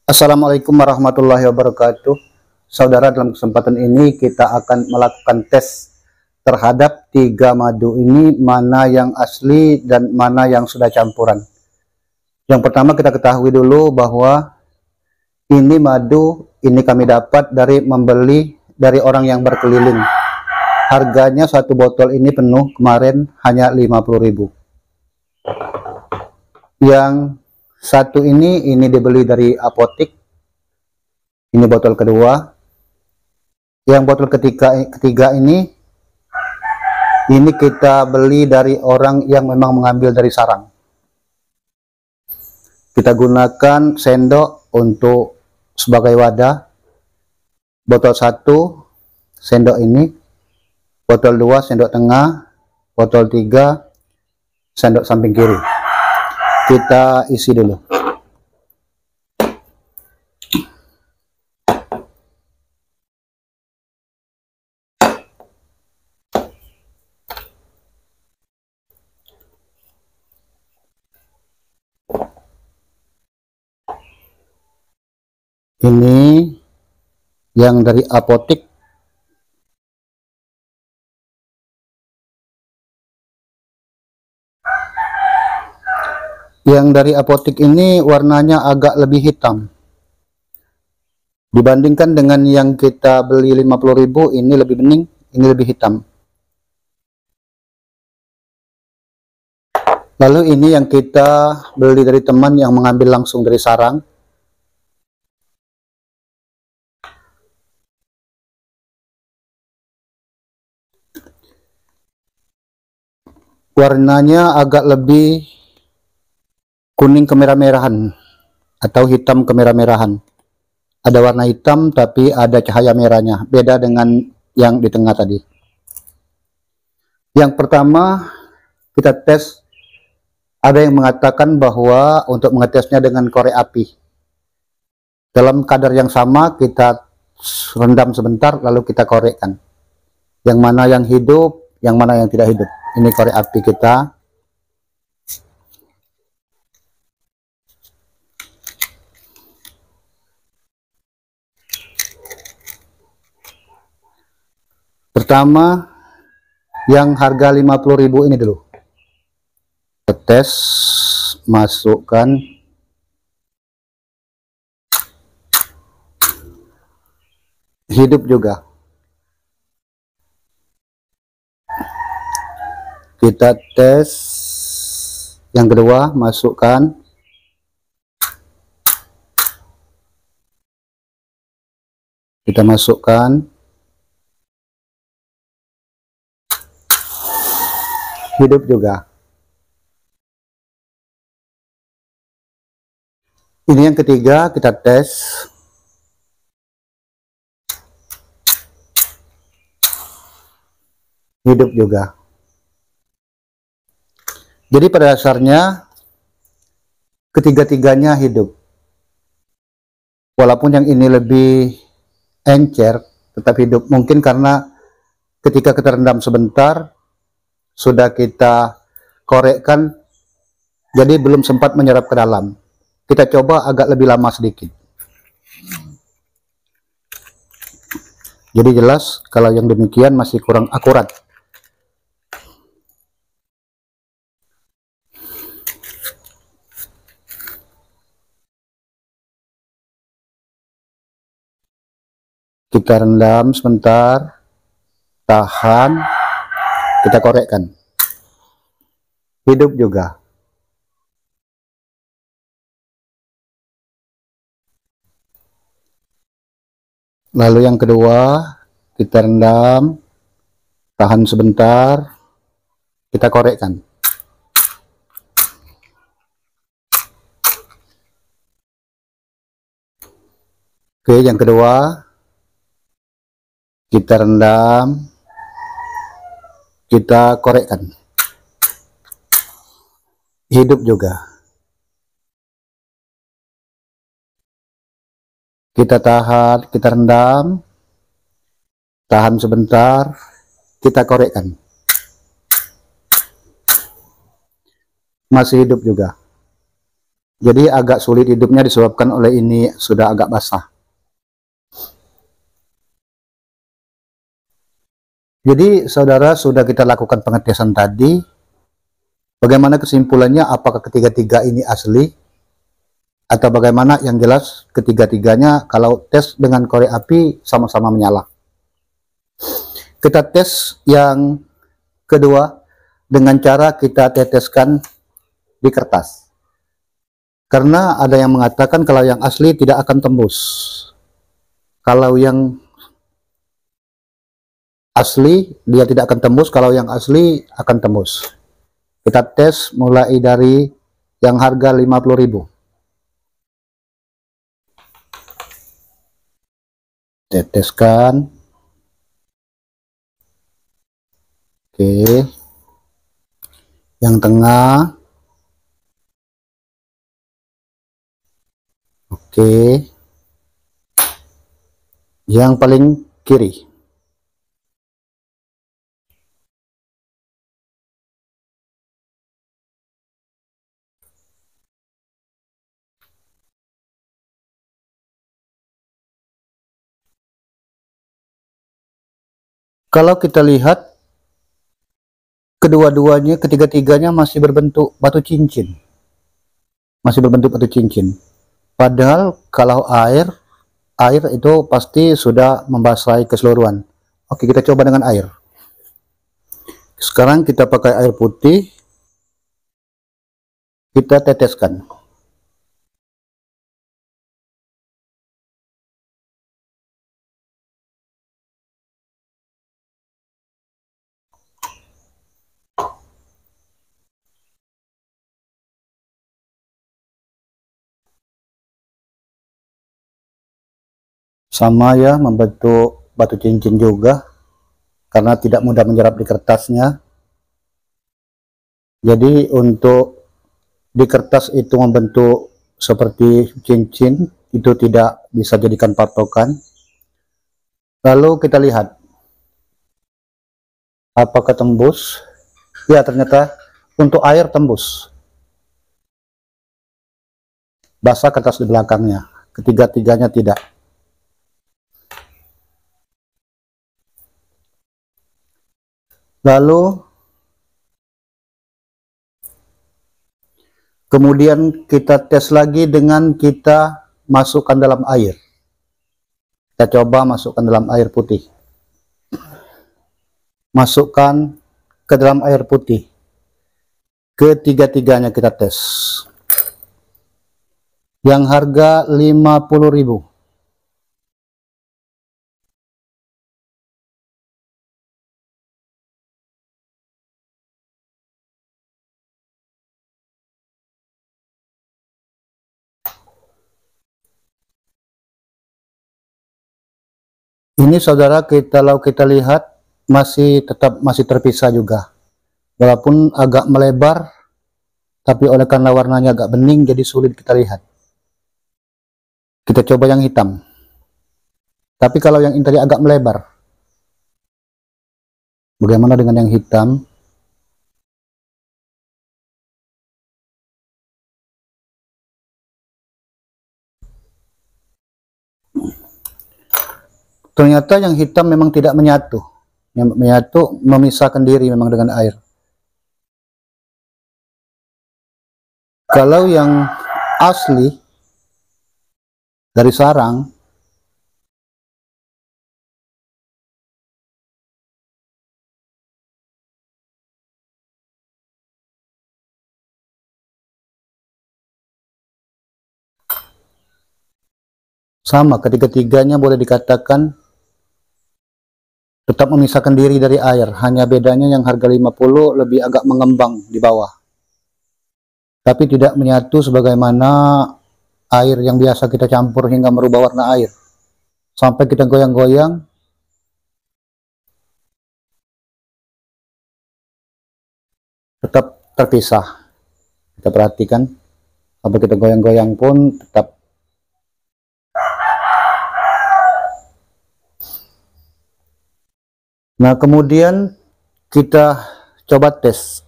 Assalamualaikum warahmatullahi wabarakatuh. Saudara, dalam kesempatan ini kita akan melakukan tes terhadap 3 madu ini, mana yang asli dan mana yang sudah campuran. Yang pertama, kita ketahui dulu bahwa ini madu ini kami dapat dari membeli dari orang yang berkeliling. Harganya satu botol ini penuh kemarin hanya 50.000. Yang satu ini dibeli dari apotik. Ini botol kedua. Yang botol ketiga ini kita beli dari orang yang memang mengambil dari sarang. Kita gunakan sendok untuk sebagai wadah. Botol 1 sendok ini, botol 2 sendok tengah, botol 3 sendok samping kiri. Kita isi dulu. Ini yang dari apotik. Yang dari apotik ini warnanya agak lebih hitam dibandingkan dengan yang kita beli 50.000. Ini lebih bening, ini lebih hitam. Lalu ini yang kita beli dari teman yang mengambil langsung dari sarang. Warnanya agak lebih kuning kemerah-merahan atau hitam kemerah-merahan. Ada warna hitam tapi ada cahaya merahnya, beda dengan yang di tengah tadi. Yang pertama kita tes, ada yang mengatakan bahwa untuk mengetesnya dengan korek api. Dalam kadar yang sama kita rendam sebentar lalu kita korekkan. Yang mana yang hidup, yang mana yang tidak hidup. Ini korek api kita. Pertama, yang harga 50.000 ini dulu. Kita tes, masukkan. Hidup juga. Kita tes yang kedua, masukkan. Kita masukkan. Hidup juga. Ini yang ketiga, kita tes. Hidup juga. Jadi pada dasarnya ketiga-tiganya hidup. Walaupun yang ini lebih encer, tetap hidup. Mungkin karena ketika kita rendam sebentar, sudah kita korekkan, jadi belum sempat menyerap ke dalam. Kita coba agak lebih lama sedikit. Jadi jelas kalau yang demikian masih kurang akurat. Kita rendam sebentar, tahan, kita korekkan. Hidup juga. Lalu yang kedua, kita rendam, tahan sebentar, kita korekkan. Oke, yang kedua, kita rendam, kita korekkan. Hidup juga. Kita tahan, kita rendam, tahan sebentar, kita korekkan. Masih hidup juga. Jadi agak sulit hidupnya disebabkan oleh ini sudah agak basah. Jadi saudara, sudah kita lakukan pengetesan tadi. Bagaimana kesimpulannya? Apakah ketiga-tiga ini asli? Atau bagaimana? Yang jelas ketiga-tiganya kalau tes dengan korek api sama-sama menyala. Kita tes yang kedua dengan cara kita teteskan di kertas. Karena ada yang mengatakan kalau yang asli tidak akan tembus. Kalau yang asli dia tidak akan tembus, kalau yang asli akan tembus. Kita tes mulai dari yang harga 50.000. Teteskan. Oke. Yang tengah. Oke. Yang paling kiri. Kalau kita lihat kedua-duanya, ketiga-tiganya masih berbentuk batu cincin. Masih berbentuk batu cincin. Padahal kalau air itu pasti sudah membasahi keseluruhan. Oke, kita coba dengan air. Sekarang kita pakai air putih. Kita teteskan. Sama ya, membentuk batu cincin juga, karena tidak mudah menyerap di kertasnya. Jadi untuk di kertas itu membentuk seperti cincin, itu tidak bisa jadikan patokan. Lalu kita lihat apakah tembus. Ya, ternyata untuk air tembus, basah kertas di belakangnya. Ketiga-tiganya tidak. Lalu kemudian kita tes lagi dengan kita masukkan dalam air. Kita coba masukkan dalam air putih. Masukkan ke dalam air putih. Ketiga-tiganya kita tes. Yang harga 50.000. Ini saudara, kalau kita lihat masih terpisah juga. Walaupun agak melebar, tapi oleh karena warnanya agak bening jadi sulit kita lihat. Kita coba yang hitam. Tapi kalau yang ini tadi agak melebar. Bagaimana dengan yang hitam? Ternyata yang hitam memang tidak menyatu. Yang menyatu memisahkan diri memang dengan air. Kalau yang asli dari sarang, sama, ketiga-tiganya boleh dikatakan tetap memisahkan diri dari air. Hanya bedanya yang harga 50 lebih agak mengembang di bawah. Tapi tidak menyatu sebagaimana air yang biasa kita campur hingga merubah warna air. Sampai kita goyang-goyang, tetap terpisah. Kita perhatikan, sampai kita goyang-goyang pun tetap. Nah, kemudian kita coba tes.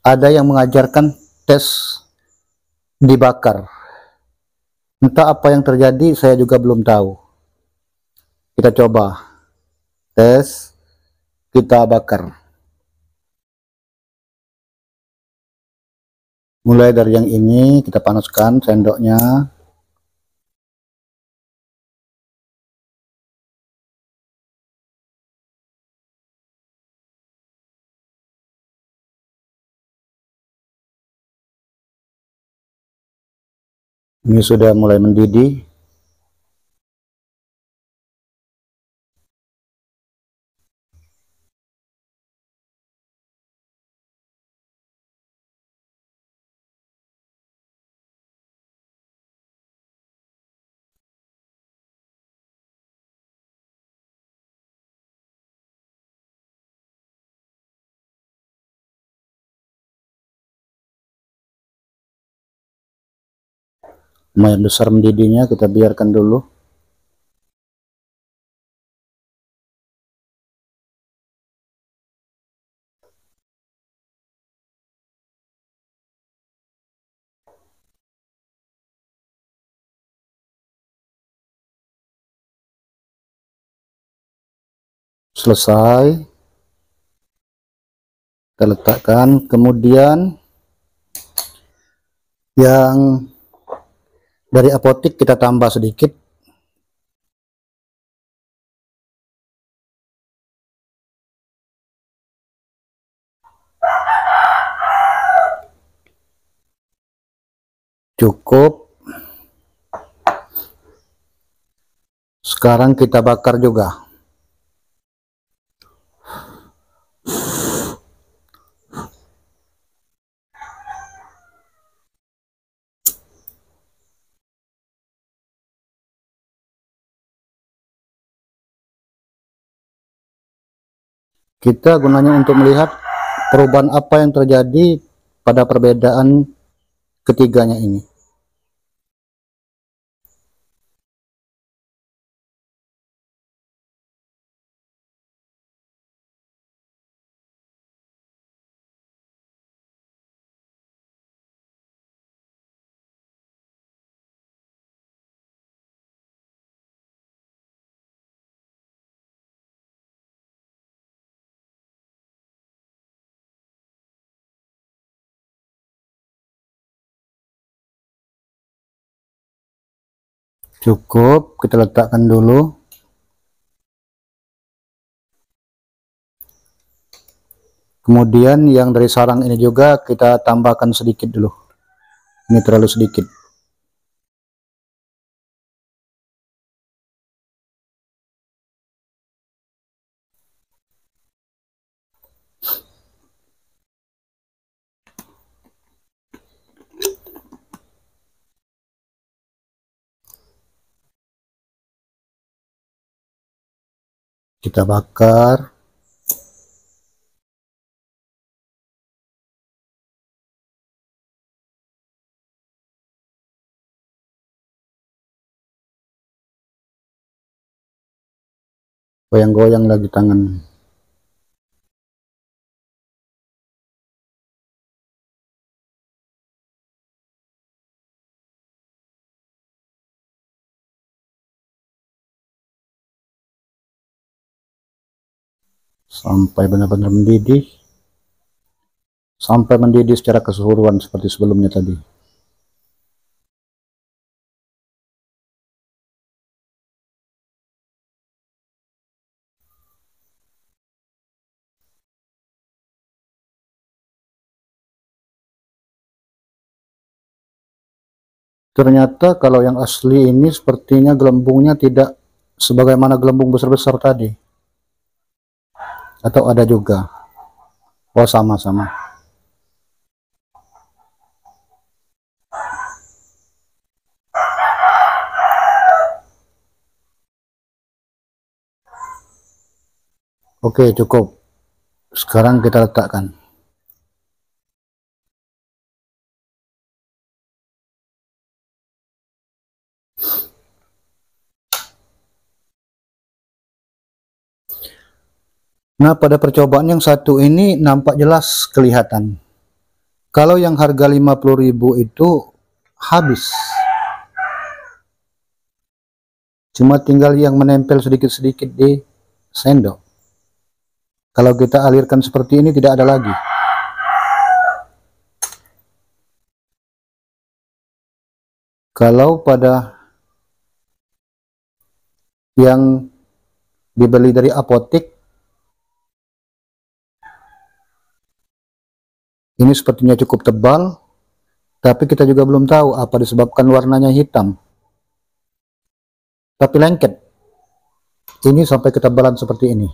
Ada yang mengajarkan tes dibakar. Entah apa yang terjadi, saya juga belum tahu. Kita coba tes, kita bakar. Mulai dari yang ini, kita panaskan sendoknya. Ini sudah mulai mendidih. Lumayan besar mendidihnya, kita biarkan dulu. Selesai, kita letakkan. Kemudian yang dari apotik kita tambah sedikit. Cukup. Sekarang kita bakar juga. Kita gunanya untuk melihat perubahan apa yang terjadi pada perbedaan ketiganya ini. Cukup, kita letakkan dulu. Kemudian yang dari sarang ini juga kita tambahkan sedikit dulu. Ini terlalu sedikit. Kita bakar. Goyang-goyang lagi tangan. Sampai benar-benar mendidih. Sampai mendidih secara keseluruhan seperti sebelumnya tadi. Ternyata kalau yang asli ini sepertinya gelembungnya tidak sebagaimana gelembung besar-besar tadi. Atau ada juga? Oh, sama-sama. Oke, cukup. Sekarang kita letakkan. Nah, pada percobaan yang satu ini nampak jelas kelihatan. Kalau yang harga 50.000 itu habis. Cuma tinggal yang menempel sedikit-sedikit di sendok. Kalau kita alirkan seperti ini tidak ada lagi. Kalau pada yang dibeli dari apotek, ini sepertinya cukup tebal, tapi kita juga belum tahu apa disebabkan warnanya hitam. Tapi lengket. Ini sampai ketebalan seperti ini.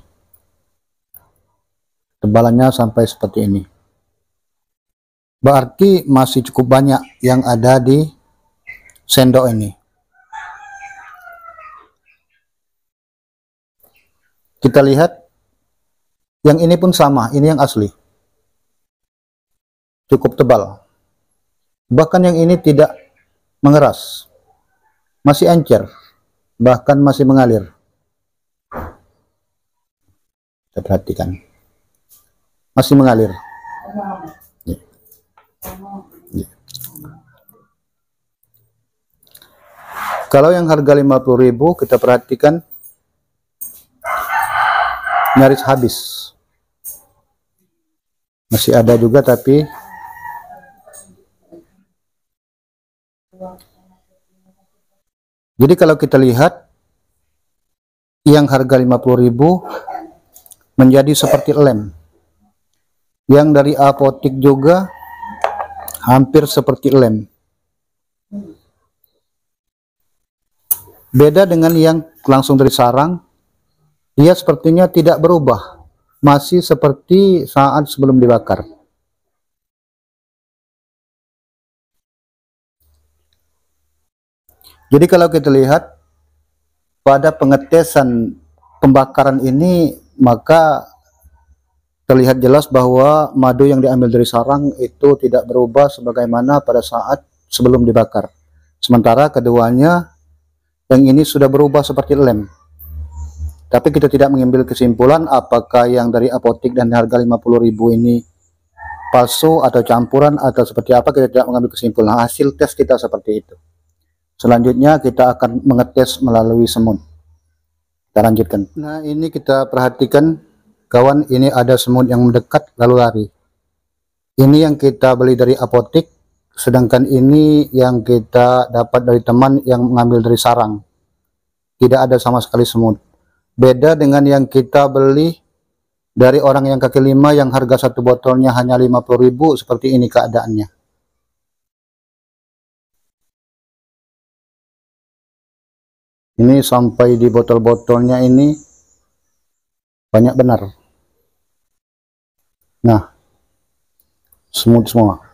Tebalannya sampai seperti ini. Berarti masih cukup banyak yang ada di sendok ini. Kita lihat, yang ini pun sama, ini yang asli. Cukup tebal. Bahkan yang ini tidak mengeras. Masih encer. Bahkan masih mengalir. Kita perhatikan. Masih mengalir. Ya. Ya. Kalau yang harga 50.000 kita perhatikan nyaris habis. Masih ada juga tapi jadi kalau kita lihat yang harga 50.000 menjadi seperti lem. Yang dari apotek juga hampir seperti lem. Beda dengan yang langsung dari sarang, dia sepertinya tidak berubah, masih seperti saat sebelum dibakar. Jadi kalau kita lihat pada pengetesan pembakaran ini, maka terlihat jelas bahwa madu yang diambil dari sarang itu tidak berubah sebagaimana pada saat sebelum dibakar. Sementara keduanya, yang ini sudah berubah seperti lem. Tapi kita tidak mengambil kesimpulan apakah yang dari apotek dan harga 50.000 ini palsu atau campuran atau seperti apa, kita tidak mengambil kesimpulan. Hasil tes kita seperti itu. Selanjutnya kita akan mengetes melalui semut. Kita lanjutkan. Nah, ini kita perhatikan kawan, ini ada semut yang mendekat lalu lari. Ini yang kita beli dari apotek, sedangkan ini yang kita dapat dari teman yang mengambil dari sarang. Tidak ada sama sekali semut. Beda dengan yang kita beli dari orang yang kaki lima yang harga satu botolnya hanya 50.000, seperti ini keadaannya. Ini sampai di botol-botolnya ini banyak benar. Nah, semut semua.